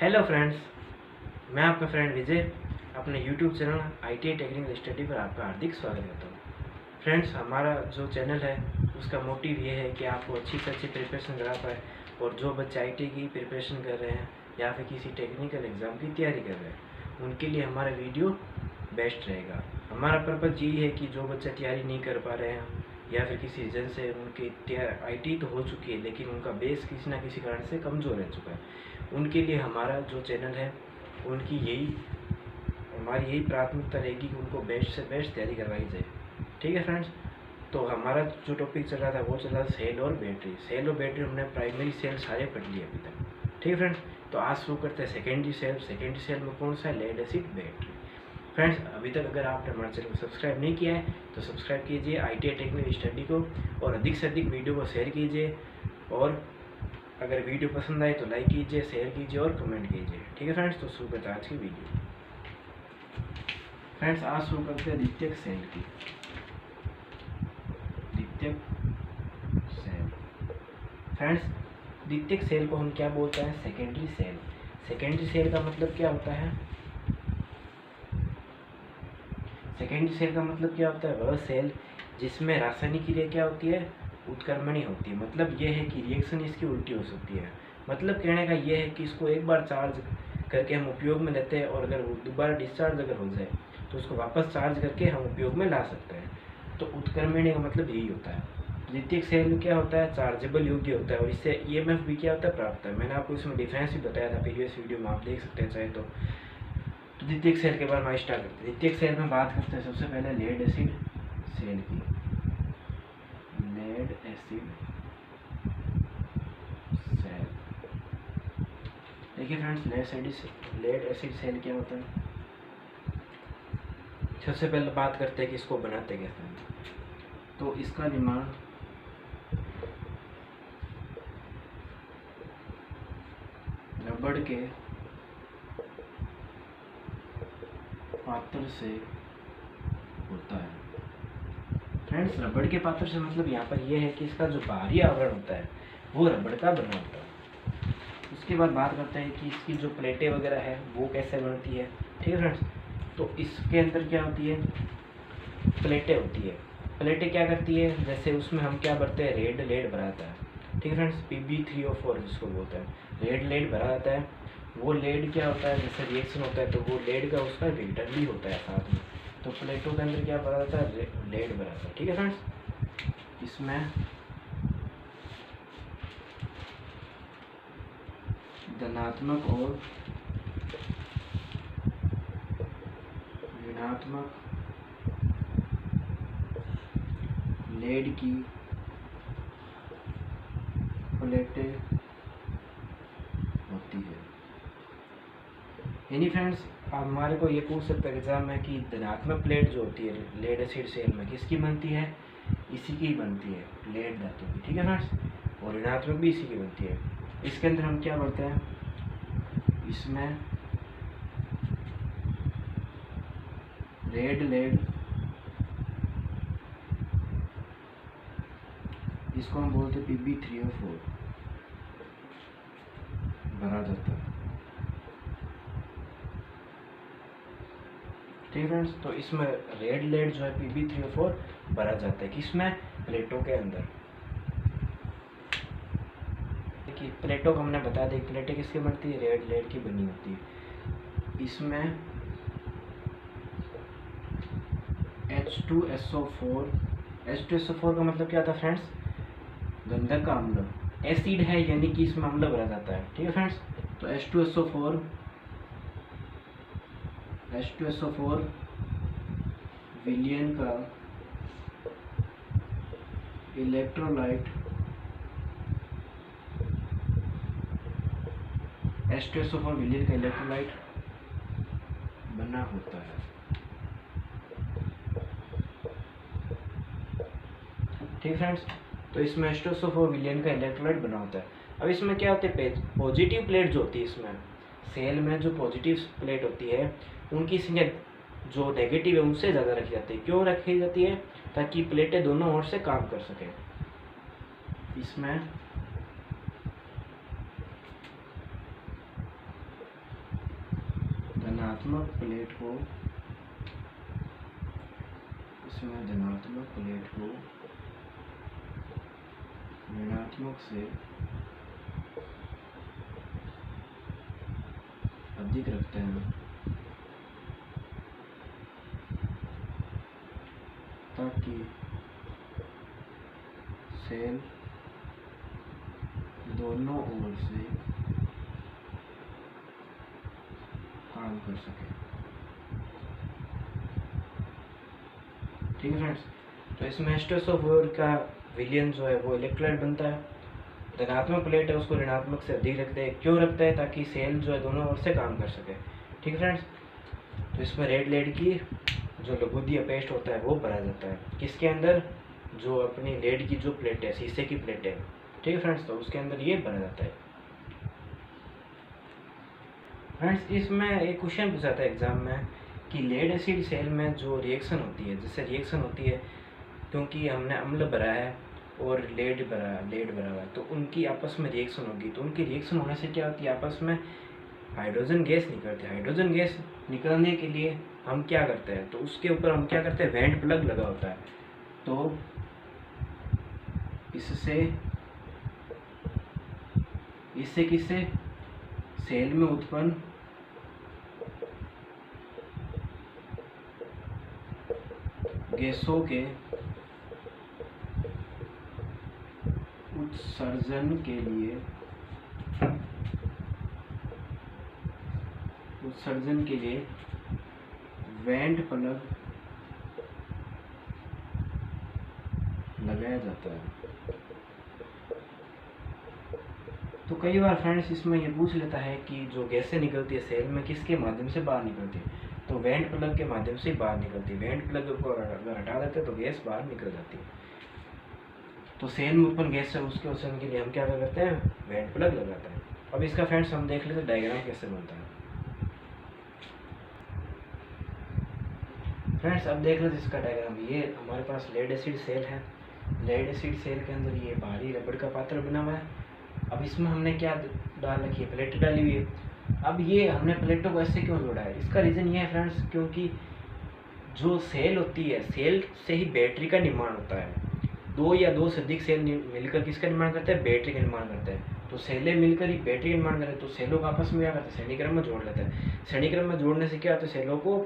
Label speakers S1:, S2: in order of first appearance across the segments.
S1: Hello friends, मैं आपका friend विजय अपने YouTube channel ITI technical study पर आपका हार्दिक स्वागत करता हूँ। फ्रेंड्स, हमारा जो चैनल है उसका मोटिव ये है कि आपको अच्छी से अच्छी प्रिपरेशन करा पाए, और जो बच्चे ITI की प्रिपरेशन कर रहे हैं या फिर किसी टेक्निकल एग्ज़ाम की तैयारी कर रहे हैं उनके लिए हमारा वीडियो बेस्ट रहेगा। हमारा पर्पज़ यही है कि जो बच्चे तैयारी नहीं कर पा रहे हैं या फिर किसी रीज़न से उनकी ITI तो हो चुकी है लेकिन उनका बेस किसी ना किसी कारण से कमज़ोर रह चुका है, उनके लिए हमारा जो चैनल है हमारी यही प्राथमिकता रहेगी कि उनको बेस्ट से बेस्ट तैयारी करवाई जाए। ठीक है फ्रेंड्स, तो हमारा जो टॉपिक चल रहा था वो चल रहा था सेल और बैटरी। सेल और बैटरी हमने प्राइमरी सेल सारे पढ़ लिए अभी तक। ठीक है फ्रेंड्स, तो आज शुरू करते हैं सेकेंडरी सेल। सेकेंडरी सेल में कौन सा है? Lead acid battery. फ्रेंड्स, अभी तक अगर आपने हमारे चैनल को सब्सक्राइब नहीं किया है तो सब्सक्राइब कीजिए ITI टेक्निकल स्टडी को, और अधिक से अधिक वीडियो को शेयर कीजिए, और अगर वीडियो पसंद आए तो लाइक कीजिए, शेयर कीजिए और कमेंट कीजिए। ठीक है फ्रेंड्स, तो शुरू करते हैं आज की वीडियो। फ्रेंड्स, आज शुरू करते हैं द्वितीयक सेल की। द्वितीयक सेल। फ्रेंड्स, द्वितीयक सेल को हम क्या बोलते हैं? Secondary cell. सेकेंडरी सेल का मतलब क्या होता है? सेकेंडरी सेल का मतलब क्या होता है? वह सेल जिसमें रासायनिक क्रिया क्या होती है? उत्क्रमणीय होती है। मतलब ये है कि रिएक्शन इसकी उल्टी हो सकती है। मतलब कहने का ये है कि इसको एक बार चार्ज करके हम उपयोग में लेते हैं, और अगर वो दोबारा डिस्चार्ज अगर हो जाए तो उसको वापस चार्ज करके हम उपयोग में ला सकते हैं। तो उत्क्रमणीय का मतलब यही होता है। द्वितीयक सेल क्या होता है? चार्जेबल योग्य होता है, और इससे EMF भी क्या होता है? प्राप्त है। मैंने आपको इसमें डिफरेंस भी बताया था प्रीवियस वीडियो में, आप देख सकते हैं चाहे तो। द्वितीयक सेल के बारे में स्टार्ट करते हैं। द्वितीयक सेल में बात करते हैं सबसे पहले लेड एसिड सेल की। Lead acid cell. देखिए फ्रेंड्स, लेड एसिड सेल क्या होता है? सबसे पहले बात करते हैं कि इसको बनाते कैसे हैं। तो इसका निर्माण रबड़ के पात्र से होता है। फ्रेंड्स, रबड़ के पात्र से मतलब यहाँ पर यह है कि इसका जो बाहरी आवरण होता है वो रबड़ का बना होता है। उसके बाद बात करते हैं कि इसकी जो प्लेटें वगैरह है वो कैसे बनती है। ठीक है फ्रेंड्स, तो इसके अंदर क्या होती है? प्लेटें होती है। प्लेटें क्या करती है? जैसे उसमें हम क्या भरते हैं? रेड लेड भरा जाता है। ठीक है फ्रेंड्स, Pb3O4 जिसको बोलते हैं, रेड लेड भरा जाता है। वो लेड क्या होता है? जैसे रिएक्शन होता है तो वो लेड का उसका रिएक्टर भी होता है साथ में। तो प्लेटों के अंदर क्या भरा जाता है? लेड भरा जाता है। ठीक है फ्रेंड्स, इसमें धनात्मक और ऋणात्मक लेड की प्लेटें होती है। यानी फ्रेंड्स, हमारे को ये पूछ सकता है एग्जाम में कि धनात्मक प्लेट जो होती है लेड एसिड सेल में किसकी बनती है? इसी की बनती है, लेड धातु की। ठीक है फ्रेंड्स, और ऋणात्मक भी इसी की बनती है। इसके अंदर हम क्या करते हैं? इसमें रेड लेड, इसको हम बोलते हैं Pb3O4 भरा जाता है। ठीक है फ्रेंड्स, तो इसमें रेड लेड जो है Pb3O4 भरा जाता है। किसमें? प्लेटों के अंदर। देखिए, प्लेटों को हमने बता दी, प्लेटें किसकी बनती है? रेड लेड की बनी होती है। इसमें H2SO4। H2SO4 का मतलब क्या था फ्रेंड्स? गंधक का अम्ल। एसिड है यानी कि इसमें अम्ल भरा जाता है। ठीक है फ्रेंड्स, तो H2SO4 विलयन का इलेक्ट्रोलाइट, H2SO4 विलयन का इलेक्ट्रोलाइट बना होता है। ठीक फ्रेंड्स, तो इसमें H2SO4 विलयन का इलेक्ट्रोलाइट बना होता है। अब इसमें क्या होते हैं? पॉजिटिव प्लेट जो होती है, इसमें सेल में जो पॉजिटिव प्लेट होती है उनकी संख्या जो नेगेटिव है उनसे ज़्यादा रखी जाती है। क्यों रखी जाती है? ताकि प्लेटें दोनों ओर से काम कर सकें। इसमें धनात्मक प्लेट को इसमें धनात्मक प्लेट को ऋणात्मक से अधिक रखते हैं ताकि सेल दोनों ओर से काम कर सके। ठीक है फ्रेंड्स, तो इसमें H2SO4 का विलयन जो है वो इलेक्ट्रोलाइट बनता है। धनात्मक प्लेट है उसको ऋणात्मक से अधिक रखते हैं, क्यों रखते हैं? ताकि सेल जो है दोनों ओर से काम कर सके। ठीक है फ्रेंड्स, तो इसमें रेड लेड की जो लघुदी या पेस्ट होता है वो भरा जाता है किसके अंदर? जो अपनी लेड की जो प्लेट है, शीशे की प्लेट है। ठीक है फ्रेंड्स, तो उसके अंदर ये भरा जाता है। फ्रेंड्स, इसमें एक क्वेश्चन पूछा था एग्जाम में कि लेड एसिड सेल में जो रिएक्शन होती है, जिससे रिएक्शन होती है क्योंकि हमने अम्ल भरा है और लेड भरा हुआ है, तो उनकी आपस में रिएक्शन होगी। तो उनकी रिएक्शन होने से क्या होती है? आपस में हाइड्रोजन गैस निकलती है। हाइड्रोजन गैस निकलने के लिए हम क्या करते हैं? तो उसके ऊपर हम क्या करते हैं? वेंट प्लग लगा होता है। तो इससे किससे? सेल में उत्पन्न गैसों के उत्सर्जन के लिए वेंट प्लग लगाया जाता है। तो कई बार फ्रेंड्स इसमें ये पूछ लेता है कि जो गैसें निकलती है सेल में किसके माध्यम से बाहर निकलती है? तो वेंट प्लग के माध्यम से बाहर निकलती है। वेंट प्लग को अगर हटा देते हैं तो गैस बाहर निकल जाती है। तो सेल में उत्पन्न गैस है उसके उत्सर्जन के लिए हम क्या करते हैं? वेंट प्लग लगाते हैं। अब इसका फ्रेंड्स हम देख लेते हैं डायग्राम कैसे बनता है। फ्रेंड्स, अब देख लेते इसका डायग्राम। ये हमारे पास लेड एसिड सेल है। लेड एसिड सेल के अंदर ये भारी रबड़ का पात्र बना हुआ है। अब इसमें हमने क्या डाल रखी है? प्लेटें डाली हुई है। अब ये हमने प्लेटों को ऐसे क्यों जोड़ा है? इसका रीज़न ये है फ्रेंड्स, क्योंकि जो सेल होती है, सेल से ही बैटरी का निर्माण होता है। दो या दो से अधिक सेल मिलकर किसका निर्माण करते हैं? बैटरी का निर्माण करते हैं। तो सेलें मिलकर ही बैटरी का निर्माण करते हैं। तो सेलों को आपस में क्या करते हैं? श्रेणीक्रम में जोड़ लेते हैं। श्रेणीक्रम में जोड़ने से क्या होता है? सेलों को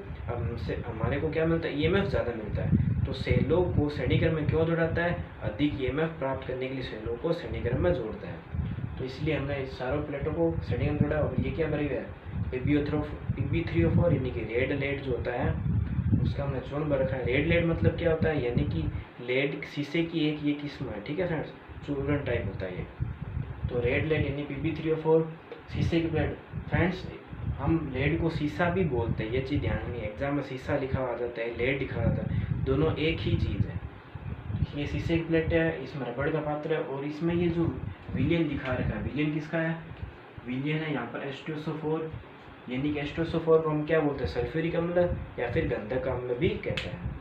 S1: हमारे को क्या मिलता है? ईएमएफ ज़्यादा मिलता है। तो सेलों को श्रेणीक्रम में क्यों जोड़ाता है? अधिक ईएमएफ प्राप्त करने के लिए सेलों को श्रेणीक्रम में जोड़ता है। तो इसलिए हमने इस सारों प्लेटों को श्रेणीक्रम जोड़ा। और ये क्या भरी हुआ है? Pb3O4 यानी कि रेड लेड जो होता है उसका हमने चूर्ण भर रखा है। रेड लेड मतलब क्या होता है? यानी कि लेड शीशे की एक ये किस्म है। ठीक है फ्रेंड्स, चूर्ण टाइप होता है ये। तो रेड लेड यानी Pb3O4 शीशे की प्लेट। फ्रेंड्स, हम लेड को शीशा भी बोलते हैं, ये चीज़ ध्यान में। एग्जाम में शीशा लिखा आ जाता है, लेड लिखा जाता है, दोनों एक ही चीज़ है। ये शीशे की प्लेट है, इसमें रबड़ का पात्र है और इसमें ये जो विलयन दिखा रखा है, विलयन किसका है? विलयन है यहाँ पर H2SO4, यानी कि H2SO4 को हम क्या बोलते हैं? सल्फ्यूरिक अम्ल या फिर गंधक अम्ल भी कहते हैं।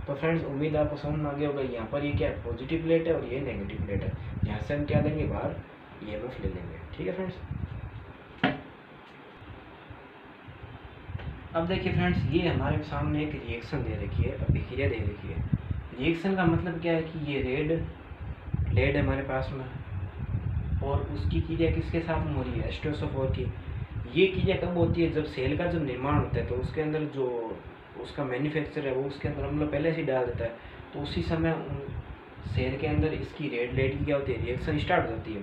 S1: तो फ्रेंड्स, उम्मीद आपको समझ में आ गया होगा। यहाँ पर ये क्या है? पॉजिटिव प्लेट है और ये नेगेटिव प्लेट है। यहाँ से हम क्या लेंगे? बाहर ईएमएफ ले लेंगे। ठीक है फ्रेंड्स, अब देखिए फ्रेंड्स, ये हमारे सामने एक रिएक्शन दे रखी है, अभिक्रिया दे रखी है। रिएक्शन का मतलब क्या है कि ये लेड हमारे पास में और उसकी क्रिया किसके साथ में हो रही है? H2SO4 की। ये क्रिया कब होती है? जब सेल का जब निर्माण होता है तो उसके अंदर जो उसका मैन्युफैक्चर है वो उसके अंदर हम लोग पहले से डाल देता है। तो उसी समय सेल के अंदर इसकी रेड लेड की क्या होती है? रिएक्शन स्टार्ट हो जाती है।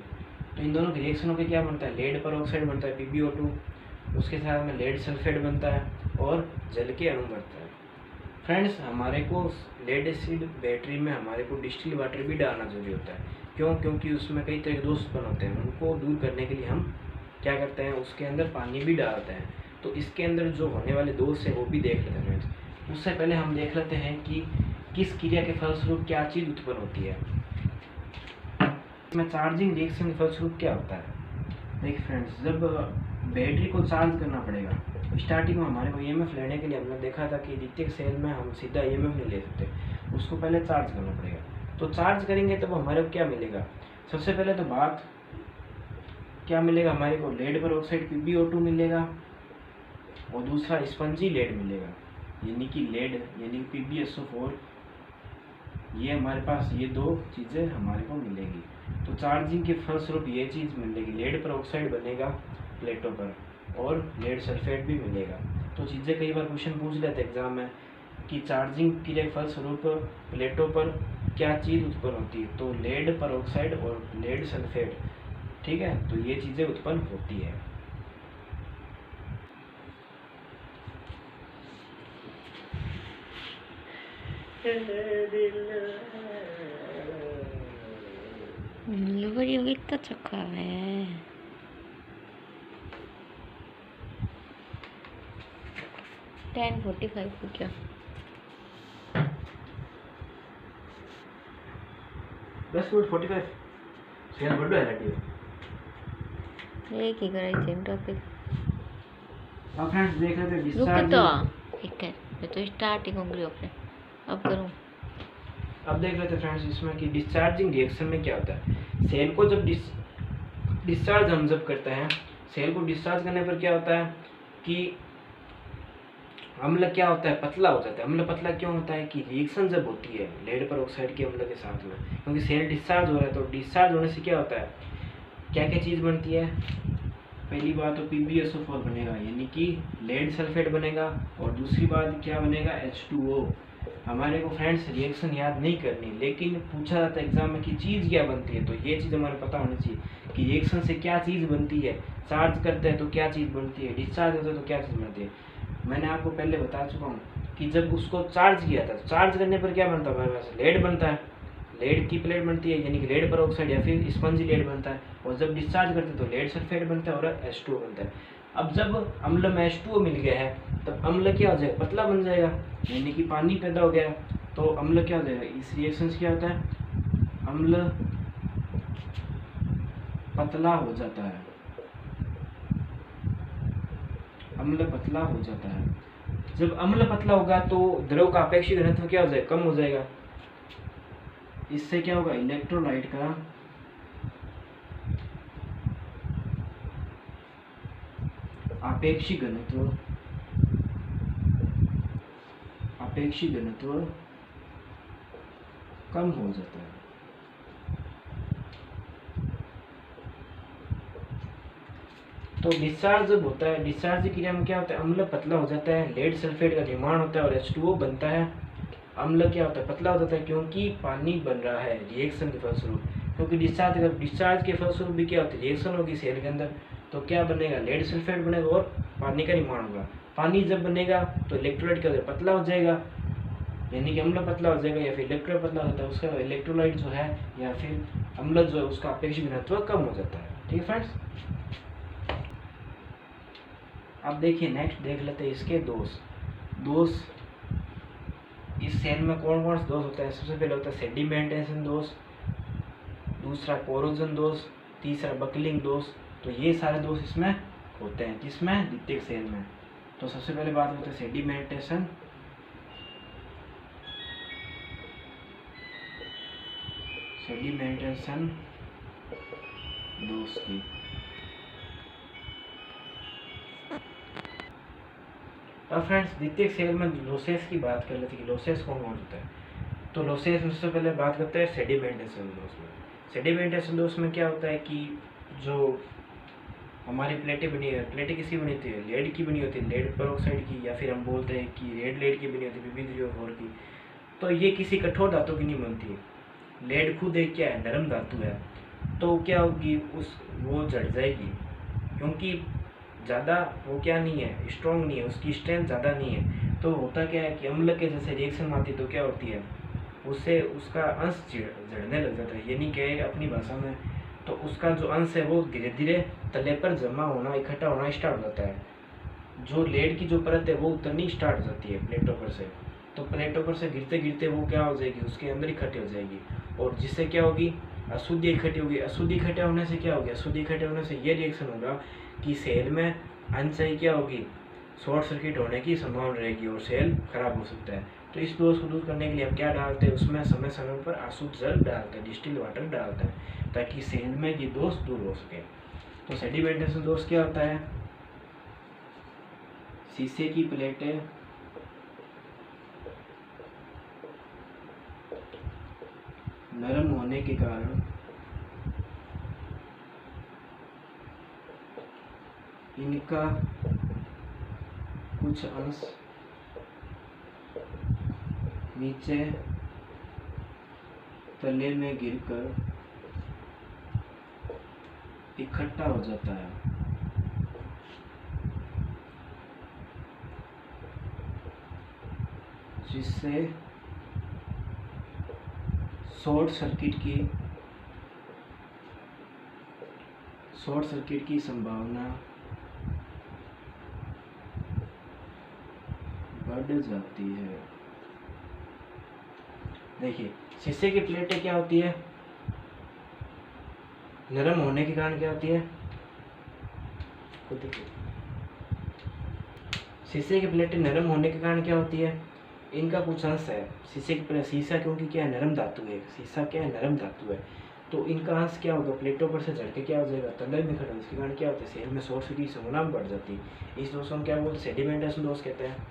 S1: तो इन दोनों की रिएक्शनों के क्या बनता है? लेड परऑक्साइड बनता है PbO2, उसके साथ में लेड सल्फेट बनता है और जल के अणु बनता है। फ्रेंड्स, हमारे को लेड एसिड बैटरी में हमारे को डिस्टिल वाटर भी डालना जरूरी होता है। क्यों? क्योंकि उसमें कई तरह के दोष उत्पन्न होते हैं, उनको दूर करने के लिए हम क्या करते हैं? उसके अंदर पानी भी डालते हैं। तो इसके अंदर जो होने वाले दोष है वो भी देख लेते हैं फ्रेंड्स। उससे पहले हम देख लेते हैं कि किस क्रिया के फलस्वरूप क्या चीज़ उत्पन्न होती है। इसमें चार्जिंग रिएक्शन के फलस्वरूप क्या होता है? देखिए फ्रेंड्स, जब बैटरी को चार्ज करना पड़ेगा, स्टार्टिंग में हमारे को ईएमएफ लेने के लिए हमने देखा था कि द्वितीयक सेल में हम सीधा ईएमएफ नहीं ले सकते, उसको पहले चार्ज करना पड़ेगा। तो चार्ज करेंगे तब हमारे को क्या मिलेगा? सबसे पहले तो बात क्या मिलेगा हमारे को? लेड परऑक्साइड PbO2 मिलेगा और दूसरा स्पंजी लेड मिलेगा, यानी कि लेड यानी कि PbSO4। ये हमारे पास ये दो चीज़ें हमारे को मिलेगी। तो चार्जिंग के फलस्वरूप ये चीज़ मिलेगी, लेड पर ऑक्साइड बनेगा प्लेटों पर और लेड सल्फेट भी मिलेगा। तो चीज़ें कई बार क्वेश्चन पूछ लेते एग्जाम में कि चार्जिंग के फलस्वरूप प्लेटों पर क्या चीज़ उत्पन्न होती है, तो लेड पर ऑक्साइड और लेड सल्फेट, ठीक है, तो ये चीज़ें उत्पन्न होती है।
S2: लोग तो चक्का है 10:45 को क्या
S1: 10:45 सेल बड़ा है लड़ी
S2: एक ही कराई थी टॉपिक।
S1: अब फ्रेंड्स देख रहे थे
S2: रुक
S1: डिस्चार्ज।
S2: तो एक है मैं तो स्टार्ट ही करूँगी अपने अब करूँ।
S1: अब देख रहे थे फ्रेंड्स इसमें कि डिस्चार्जिंग रिएक्शन में क्या होता है। सेल को जब डिस्चार्ज हम जब करते हैं, सेल को डिस्चार्ज करने पर क्या होता है कि अम्ल क्या होता है, पतला हो जाता है। अम्ल पतला क्यों होता है कि रिएक्शन जब होती है लेड पर ऑक्साइड के अम्ल के साथ में, क्योंकि सेल डिस्चार्ज हो रहा है, तो डिस्चार्ज होने से क्या होता है, क्या क्या चीज़ बनती है। पहली बात तो PbSO4 बनेगा, यानी कि लेड सल्फेट बनेगा, और दूसरी बात क्या बनेगा, H2O। हमारे को फ्रेंड्स रिएक्शन याद नहीं करनी, लेकिन पूछा जाता है एग्जाम में कि चीज़ क्या बनती है, तो ये चीज़ हमारे पता होनी चाहिए कि रिएक्शन से क्या चीज़ बनती है। चार्ज करते हैं तो क्या चीज़ बनती है, डिस्चार्ज होता है तो क्या चीज़ बनती है। मैंने आपको पहले बता चुका हूँ कि जब उसको चार्ज किया था, चार्ज करने पर क्या बनता है, हमारे पास लेड बनता है, लेड की प्लेट बनती है, यानी कि लेड पर ऑक्साइड या फिर स्पंजी लेड बनता है। और जब डिस्चार्ज करते हैं तो लेड सल्फेट बनता है और H2O बनता है। अब जब अम्ल में H2O मिल गया है, तब अम्ल क्या हो जाएगा, पतला बन जाएगा, यानी कि पानी पैदा हो गया। तो अम्ल क्या हो जाएगा, इस रिएक्शन से क्या होता है, अम्ल पतला हो जाता है, अम्ल पतला हो जाता है। जब अम्ल पतला होगा तो द्रव का अपेक्षित घनत्व क्या हो जाएगा, कम हो जाएगा। इससे क्या होगा, इलेक्ट्रोलाइट का अपेक्षित घनत्व कम हो जाता है। तो डिस्चार्ज जब होता है, डिस्चार्ज की क्रिया में क्या होता है, अम्ल पतला हो जाता है, लेड सल्फेट का निर्माण होता है और H2O बनता है। अम्ल क्या होता है, पतला हो जाता है, क्योंकि पानी बन रहा है रिएक्शन के फलस्वरूप। क्योंकि डिस्चार्ज के फलस्वरूप भी क्या होती है, रिएक्शन होगी सेल के अंदर, तो क्या बनेगा, लेड सल्फेट बनेगा और पानी का निर्माण होगा। पानी जब बनेगा तो इलेक्ट्रोलाइट क्या होता है, पतला हो जाएगा, यानी कि अम्ल पतला हो जाएगा या फिर इलेक्ट्रोलाइट पतला हो जाता है। उसका इलेक्ट्रोलाइट जो है या फिर अम्ल जो है उसका अपेक्षित घनत्व कम हो जाता है। ठीक है फ्रेंड्स। अब देखिए नेक्स्ट देख लेते हैं इसके दोष। इस सेल में कौन कौन से दोष होता है। सबसे पहले होता है सेडिमेंटेशन दोष, दूसरा कोरोजन दोष, तीसरा बकलिंग दोष। तो ये सारे दोष इसमें होते हैं, किसमें, द्वितीयक सेल में। तो सबसे पहले बात होती है सेडिमेंटेशन दोष की। अब फ्रेंड्स द्वितीयक सेल में लोसेस की बात कर लेते हैं कि लोसेस कौन कौन होता है। तो लोसेस में सबसे पहले बात करते हैं सेडिमेंटेशन दोष में। सेडिमेंटेशन दोष में क्या होता है कि जो हमारी प्लेटें बनी है, प्लेटें किसकी बनी होती है, लेड की बनी होती है, लेड पेरोक्साइड की, या फिर हम बोलते हैं कि रेड लेड की बनी होती है, Pb3O4 की। तो ये किसी कठोर धातु की नहीं बनती है। लेड खुद एक क्या है, नरम धातु है, तो क्या होगी, वो जड़ जाएगी, क्योंकि ज़्यादा वो क्या नहीं है, स्ट्रॉन्ग नहीं है, उसकी स्ट्रेंथ ज़्यादा नहीं है। तो होता क्या है कि अम्ल के जैसे रिएक्शन आती है तो क्या होती है, उससे उसका अंश जड़ने लग जाता है, यानी कि अपनी भाषा में तो उसका जो अंश है वो धीरे धीरे तले पर जमा होना, इकट्ठा होना स्टार्ट हो जाता है। जो लेड की जो परत है वो उतरनी स्टार्ट हो जाती है प्लेटों पर से। तो प्लेटों पर से गिरते गिरते वो क्या हो जाएगी, उसके अंदर इकट्ठी हो जाएगी, और जिससे क्या होगी, अशुद्धि इकट्ठी होगी। अशुद्धि इकट्ठा होने से क्या होगी, अशुद्धि इकट्ठे होने से ये रिएक्शन होगा कि सेल में अनचाही क्या होगी, शॉर्ट सर्किट होने की संभावना रहेगी और सेल खराब हो सकता है। तो इस दोष को दूर करने के लिए हम क्या डालते हैं, उसमें समय समय पर अशुद्ध जल डालते हैं, डिस्टिल वाटर डालते हैं, ताकि सेल में ये दोष दूर हो सके। तो सेडिमेंटेशन दोष क्या होता है, शीशे की प्लेटें नरम होने के कारण इनका कुछ अंश नीचे तले में गिरकर इकट्ठा हो जाता है। जिससे शॉर्ट सर्किट की संभावना बढ़ जाती है। देखिए, शीशे की प्लेटें क्या होती है, नरम होने के कारण क्या होती है, शीशे की प्लेटें नरम होने के कारण क्या होती है, इनका कुछ अंश है शीशे की प्लेट, शीशा क्योंकि क्या है, नरम धातु है, शीशा क्या है, नरम धातु है, तो इनका अंश क्या होगा, प्लेटों पर से झटके क्या हो जाएगा, तले में खड़ा, इसके कारण क्या होता है, सेल में शॉर्ट सर्किट की संभावना बढ़ जाती है। इस दोष को हम क्या बोलते हैं, सेडिमेंटेशन दोष कहते हैं।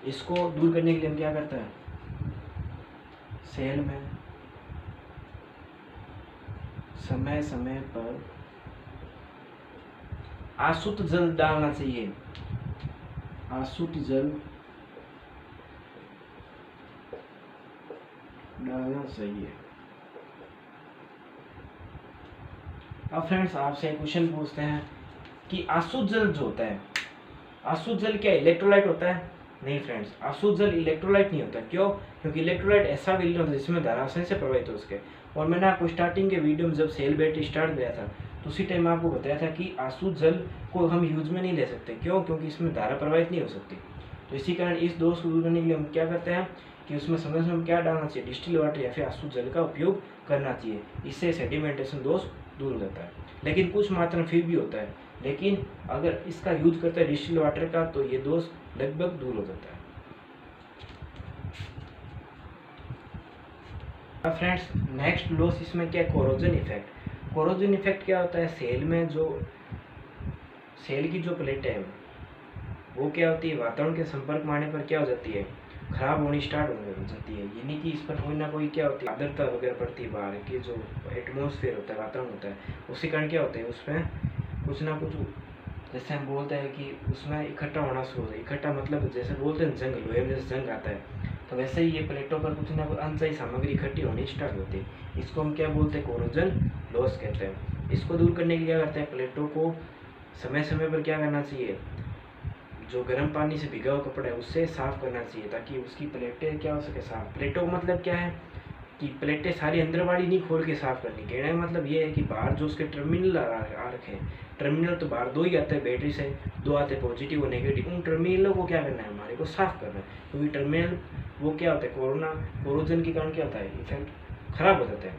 S1: इसको दूर करने के लिए हम क्या करते हैं, सेल में समय समय पर आसुत जल डालना चाहिए, आसुत जल डालना चाहिए। अब फ्रेंड्स आपसे एक क्वेश्चन पूछते हैं कि आसुत जल जो होता है, आसुत जल क्या इलेक्ट्रोलाइट होता है? नहीं फ्रेंड्स, आसुत जल इलेक्ट्रोलाइट नहीं होता। क्यों? क्योंकि इलेक्ट्रोलाइट ऐसा विलयन होता है जिसमें धारा आसानी से प्रवाहित हो सके। और मैंने आपको स्टार्टिंग के वीडियो में जब सेल बैटरी स्टार्ट किया था तो उसी टाइम आपको बताया था कि आसुत जल को हम यूज में नहीं ले सकते। क्यों? क्योंकि इसमें धारा प्रवाहित नहीं हो सकती। तो इसी कारण इस दोष को दूर करने के लिए हम क्या करते हैं कि उसमें समय समय क्या डालना चाहिए, डिस्टिल वाटर या फिर आसुत जल का उपयोग करना चाहिए। इससे सेडिमेंटेशन दोष दूर हो जाता है। लेकिन कुछ मात्रा में फिर भी होता है, लेकिन अगर इसका यूज करते हैं डिस्टिल वाटर का तो ये दोष लगभग दूर हो जाता है। अब फ्रेंड्स नेक्स्ट लॉस इसमें क्या है, कोरोजन इफेक्ट। कोरोजन इफेक्ट क्या होता है, सेल में जो सेल की जो प्लेटें है वो क्या होती है, वातावरण के संपर्क में आने पर क्या हो जाती है, खराब होनी स्टार्ट हो जाती है। यानी कि इस पर कोई ना कोई क्या होती है, आर्द्रता वगैरह पड़ती है, बाहर के जो एटमोसफेयर होता है, वातावरण होता है, उसी कारण क्या होता है उसमें कुछ ना कुछ, जैसे हम बोलते हैं कि उसमें इकट्ठा होना शुरू होता है। इकट्ठा मतलब जैसे बोलते हैं जंग, लोहे में जैसे जंग आता है, तो वैसे ही ये प्लेटों पर कुछ ना कुछ अनसही सामग्री इकट्ठी होनी स्टार्ट होती है। इसको हम क्या बोलते हैं, कोरोजन लॉस कहते हैं। इसको दूर करने के लिए क्या करते हैं, प्लेटों को समय समय पर क्या करना चाहिए, जो गर्म पानी से भिगा हुआ कपड़ा है उससे साफ करना चाहिए, ताकि उसकी प्लेटें क्या हो सके साफ। प्लेटों का मतलब क्या है कि प्लेटें सारी अंदर वाली नहीं खोल के साफ करनी। कहने का मतलब ये है कि बाहर जो उसके टर्मिनल आ रखे हैं, टर्मिनल तो बाहर दो ही आते हैं बैटरी से, दो आते हैं पॉजिटिव और नेगेटिव, उन टर्मिनलों को क्या करना है, हमारे को साफ करना है। क्योंकि टर्मिनल वो क्या होता है, कोरोजन के कारण क्या होता है, इफेक्ट खराब हो जाता है।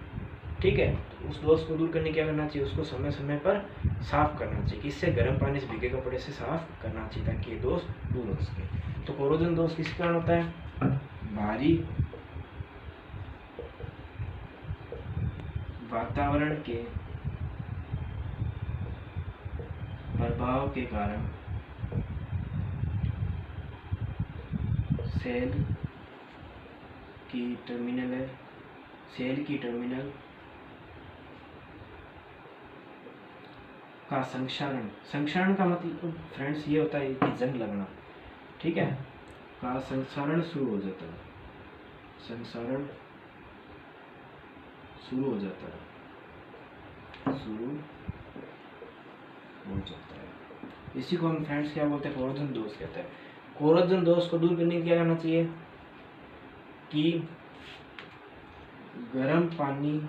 S1: ठीक है, तो उस दोष को दूर करने क्या करना चाहिए, उसको समय समय पर साफ करना चाहिए। किससे, गर्म पानी से भीगे कपड़े से साफ करना चाहिए, ताकि ये दोष दूर हो सके। तो कोरोजन दोष किस कारण होता है, भारी वातावरण के प्रभाव के कारण सेल की टर्मिनल का संक्षारण का मतलब फ्रेंड्स ये होता है कि जंग लगना। ठीक है, का संक्षारण शुरू हो जाता है, संक्षारण शुरू हो जाता है। इसी को हम फ्रेंड्स क्या बोलते हैं, कोरोजन दोष कहते हैं। कोरोजन दोष को दूर करने के लिए क्या करना चाहिए कि गर्म पानी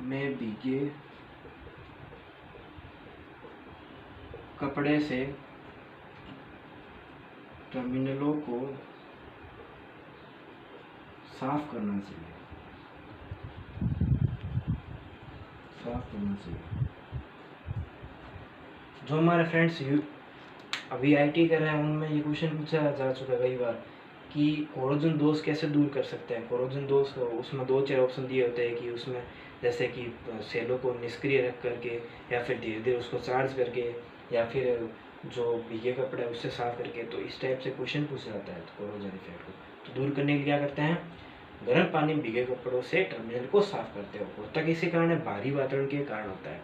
S1: में भीगे कपड़े से टर्मिनलों को साफ करना चाहिए, जो हमारे फ्रेंड्स अभी आईटी कर रहे हैं उनमें ये क्वेश्चन पूछा जा चुका है कई बार कि कोरोजन दोष कैसे दूर कर सकते हैं। कोरोजन दोष उसमें 2-4 ऑप्शन दिए होते हैं कि उसमें जैसे कि सेलों को निष्क्रिय रख करके, या फिर धीरे धीरे उसको चार्ज करके, या फिर जो भीगे कपड़े है उससे साफ करके, तो इस टाइप से क्वेश्चन पूछा जाता है तो कोरोजन इफेक्ट को तो दूर करने के लिए क्या करते हैं, गर्म पानी में भीगे कपड़ों से टर्मिनल को साफ करते हो। होता किसी कारण है, भारी वातावरण के कारण होता है।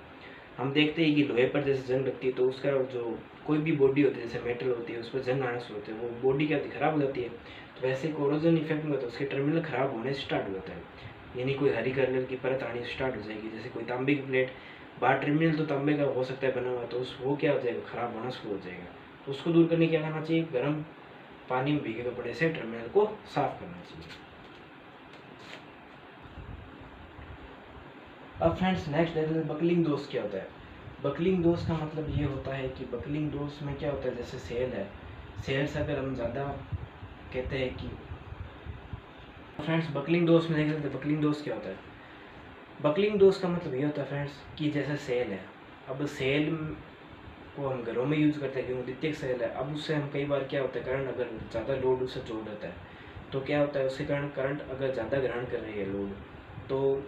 S1: हम देखते हैं कि लोहे पर जैसे जंग लगती है तो उसका जो कोई भी बॉडी होती है जैसे मेटल होती है उस पर जंग आना शुरू होती है, वो बॉडी क्या खराब हो जाती है। तो वैसे कोरोजन इफेक्ट में होता है उसके टर्मिनल खराब होने से स्टार्ट हो जाता है, यानी कोई हरी कलर की परत आनी स्टार्ट हो जाएगी। जैसे कोई तांबे की प्लेट, बाहर टर्मिनल तो तांबे का हो सकता है बना हुआ, तो उस वो क्या हो जाएगा, खराब होना शुरू हो जाएगा। तो उसको दूर करने क्या करना चाहिए, गर्म पानी में भीगे कपड़े से टर्मिनल को साफ करना चाहिए। अब फ्रेंड्स नेक्स्ट देख लेते हैं बकलिंग दोष क्या होता है। बकलिंग दोष का मतलब ये होता है कि बकलिंग दोष में क्या होता है, जैसे सेल है, सेल से अगर हम ज़्यादा कहते हैं कि फ्रेंड्स बकलिंग दोष में देख लेते हैं बकलिंग दोष क्या होता है। बकलिंग दोष का मतलब ये होता है फ्रेंड्स कि जैसे सेल है, अब सेल को हम घरों में यूज़ करते हैं क्योंकि द्वितीयक सेल है। अब उससे हम कई बार क्या होता है, करंट अगर ज़्यादा लोड उससे जोड़ देता है तो क्या होता है, उसके कारण करंट अगर ज़्यादा ग्रहण कर रही है लोड, तो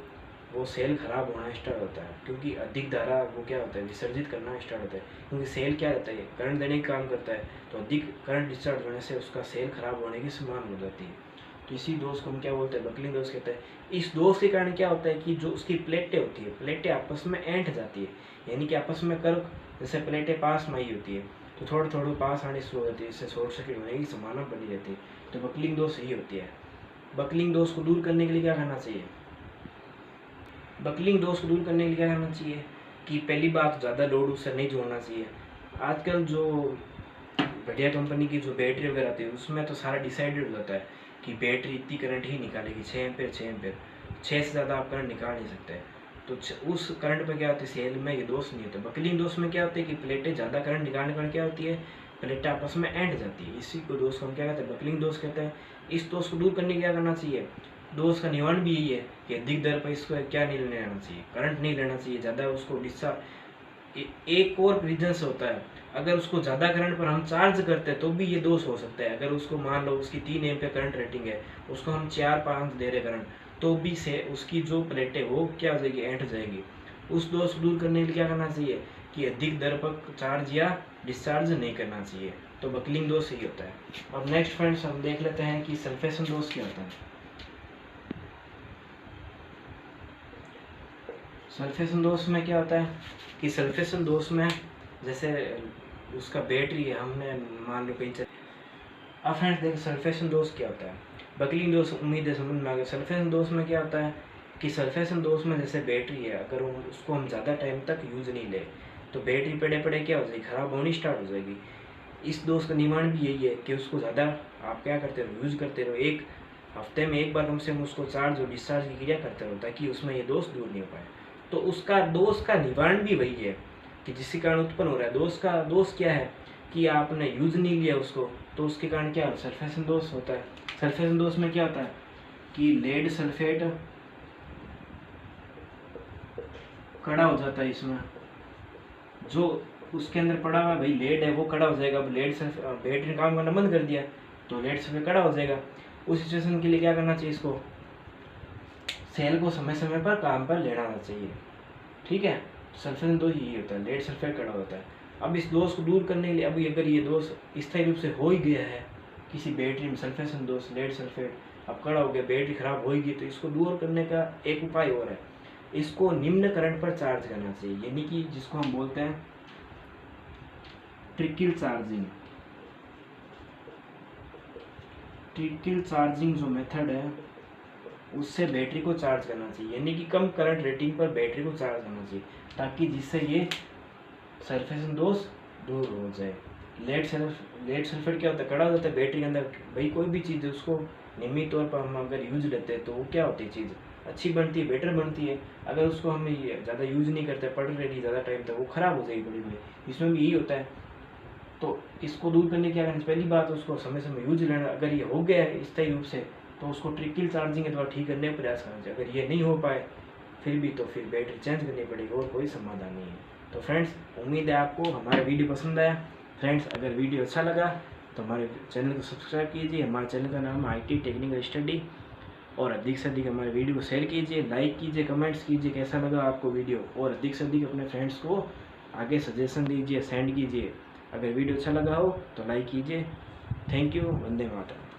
S1: वो सेल खराब होना स्टार्ट होता है, क्योंकि अधिक धारा वो क्या होता है, विसर्जित करना स्टार्ट होता है। क्योंकि सेल क्या रहता है, करंट देने का काम करता है, तो अधिक करंट डिस्चार्ज होने से उसका सेल खराब होने की संभावना हो जाती है। तो इसी दोष को हम क्या बोलते हैं, बकलिंग दोष कहते हैं। इस दोष के कारण क्या होता है कि जो उसकी प्लेटें होती है, प्लेटें आपस में ऐंठ जाती है, यानी कि आपस में कर्व, जैसे प्लेटें पास में आई होती है तो थोड़ा थोड़ा पास आने शुरू हो जाती है, इससे शॉर्ट सर्किट होने की संभावना बनी रहती है। तो बकलिंग दोष यही होती है। बकलिंग दोष को दूर करने के लिए क्या करना चाहिए, बकलिंग दोष को दूर करने के लिए क्या करना चाहिए कि पहली बात ज़्यादा लोड उससे नहीं जोड़ना चाहिए। आजकल जो बढ़िया कंपनी की जो बैटरी वगैरह आती है उसमें तो सारा डिसाइडेड हो जाता है कि बैटरी इतनी करंट ही निकालेगी, 6 एम्पेयर 6 एम्पेयर, 6 से ज़्यादा आप करंट निकाल नहीं सकते। तो उस करंट पर क्या होता है, सेल में ये दोष नहीं होता। बकलिंग दोष में क्या होता है कि प्लेटें ज़्यादा करंट निकालने पर क्या होती है, प्लेटें आपस में ऐंठ जाती है। इसी को दोष को हम क्या कहते हैं, बकलिंग दोष कहते हैं। इस दोष को दूर करने के लिए क्या करना चाहिए, दोष का निवारण भी यही है कि अधिक दर पर इसको क्या नहीं लेना चाहिए, करंट नहीं लेना चाहिए ज़्यादा, उसको डिस्चार्ज। एक और रीजन से होता है, अगर उसको ज़्यादा करंट पर हम चार्ज करते हैं तो भी ये दोष हो सकता है। अगर उसको मान लो उसकी 3 एम्पीयर करंट रेटिंग है, उसको हम 4-5 दे रहे करंट, तो भी से उसकी जो प्लेटें वो क्या हो जाएगी, ऐंठ जाएगी। उस दोष को दूर करने के लिए क्या करना चाहिए कि अधिक दर पर चार्ज या डिस्चार्ज नहीं करना चाहिए। तो बकलिंग दोष यही होता है। अब नेक्स्ट फ्रेंड्स हम देख लेते हैं कि सल्फेशन दोष क्या होता है। सल्फेशन दोष में क्या होता है कि सल्फेशन दोष में जैसे उसका बैटरी है, हमने मान लो कहीं अब फ्रेंड्स देखो सल्फेशन दोष क्या होता है, बकलिंग दोष उम्मीद है समझ में आ गया। सल्फेशन दोष में क्या होता है कि सल्फेशन दोष में जैसे बैटरी है, अगर उसको हम ज़्यादा टाइम तक यूज़ नहीं ले तो बैटरी पड़े पड़े क्या हो जाएगी, ख़राब होनी स्टार्ट हो जाएगी। इस दोष का निवारण भी यही है कि उसको ज़्यादा आप क्या करते रहो, यूज़ करते रहो, एक हफ्ते में एक बार कम से कम उसको चार्ज और डिस्चार्ज की क्रिया करते रहो, ताकि उसमें ये दोष दूर नहीं हो पाए। तो उसका दोष का निवारण भी वही है कि जिसके कारण उत्पन्न हो रहा है। दोष क्या है कि आपने यूज नहीं लिया उसको, तो उसके कारण क्या सल्फेशन दोष होता है। सल्फेशन दोष में क्या होता है कि लेड सल्फेट कड़ा हो जाता है, इसमें जो उसके अंदर पड़ा हुआ भाई लेड है वो कड़ा हो जाएगा। अब लेड सल्फेट बैटरी ने काम करना बंद कर दिया तो लेड सल्फेट कड़ा हो जाएगा। उस सिचुएशन के लिए क्या करना चाहिए, इसको सेल को समय समय पर काम पर लेना चाहिए, ठीक है। सल्फेशन दोष यही होता है, लेड सल्फेट कड़ा होता है। अब इस दोष को दूर करने के लिए, अभी अगर ये दोष स्थायी रूप से हो ही गया है किसी बैटरी में, सल्फेशन दोष लेड सल्फेट अब कड़ा हो गया, बैटरी खराब हो ही गई, तो इसको दूर करने का एक उपाय और है, इसको निम्न करंट पर चार्ज करना चाहिए, यानी कि जिसको हम बोलते हैं ट्रिकल चार्जिंग। ट्रिकल चार्जिंग जो मेथड है उससे बैटरी को चार्ज करना चाहिए, यानी कि कम करंट रेटिंग पर बैटरी को चार्ज करना चाहिए, ताकि जिससे ये सल्फेशन दोष दूर हो जाए। लेड सल्फेट क्या होता है, कड़ा हो जाता है बैटरी के अंदर। भाई कोई भी चीज़ है उसको नियमित तौर पर हम अगर यूज लेते हैं तो वो क्या होती है, चीज़ अच्छी बनती है, बेटर बनती है। अगर उसको हम ज़्यादा यूज नहीं करते, पढ़ रहे नहीं ज़्यादा टाइम तक, वो ख़राब हो जाएगी बड़ी बड़ी, इसमें भी यही होता है। तो इसको दूर करने की क्या करना, पहली बात उसको समय समय यूज लेना। अगर ये हो गया है स्थायी रूप से तो उसको ट्रिकल चार्जिंग के द्वारा ठीक करने का प्रयास करना चाहिए। अगर ये नहीं हो पाए फिर भी तो फिर बैटरी चेंज करनी पड़ेगी, और कोई समाधान नहीं है। तो फ्रेंड्स उम्मीद है आपको हमारा वीडियो पसंद आया। फ्रेंड्स अगर वीडियो अच्छा लगा तो हमारे चैनल को सब्सक्राइब कीजिए। हमारे चैनल का नाम है IT टेक्निकल स्टडी, और अधिक से अधिक हमारे वीडियो को शेयर कीजिए, लाइक कीजिए, कमेंट्स कीजिए कैसा लगा आपको वीडियो, और अधिक से अधिक अपने फ्रेंड्स को आगे सजेशन दीजिए, सेंड कीजिए। अगर वीडियो अच्छा लगा हो तो लाइक कीजिए। Thank you. वंदे मातरम।